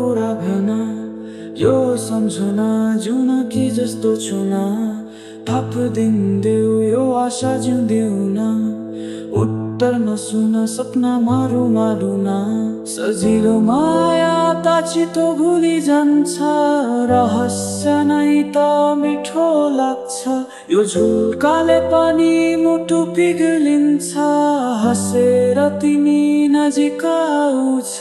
कुरा भन यो सम्झना जिउन कि जस्तो छुन थप दिन्देऊ यो आशा जिउँदेऊ न उत्तर नसुन सपना मारु मारु न सजिलो माया त छिटो भुलि जान्छ रहस्य नै त मिठो लाग्छ यो झुल्काले पनि मुटु पिघलिन्छ हँसेर तिमी नजिक आउँछ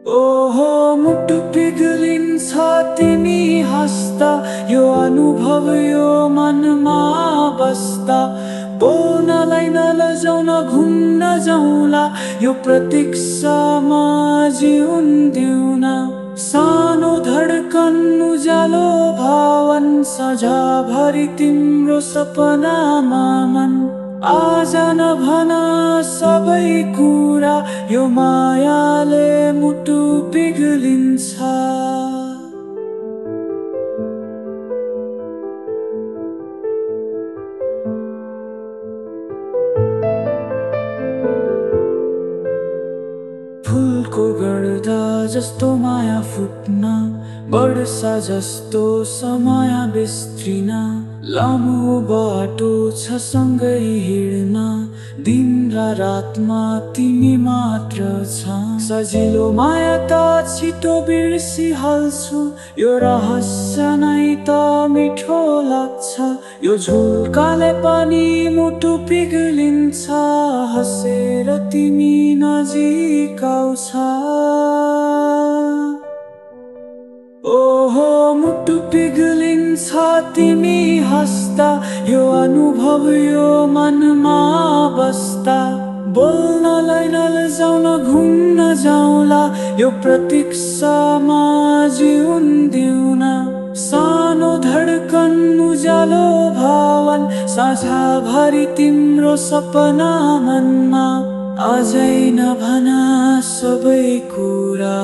ओहो मुटु पिघलिन्छ तिमी हाँस्दा यो अनुभव यो मनमा बस्दा बोल्नलाई नलजाउन घुम्न जाउँला यो प्रतीक्षामा जिउँदिउन सानो धड्कन उज्यालो भावन सझाभरि तिम्रो सपनामा मन आज नभन सबै कुरा यो मायाले मुटु पिघलिन्छ फुलको गर्दा जस्तो माया फुट्न वर्षा जस्तो समय बिस्त्रिन लामो बाटो छ सँगै हिँड्न दिन र रातमा तिमी मात्र छ सजिलो माया त छिटो बिर्सिहाल्छु यो रहस्य नै त मिठो लाग्छ यो झुल्काले पनि मुटु पिघलिन्छ हँसेर तिमी नजिक आउँछ ओहो मुटु पिघलिन्छ तिमी हाँस्दा यो अनुभव यो मनमा बस्दा बोल्नलाई नलजाउन घुम्न जाउँला यो प्रतीक्षामा जिउँदिउन सानो धड्कन उज्यालो भावन साझाभरि तिम्रो सपना मनमा अझै नभन सबै कुरा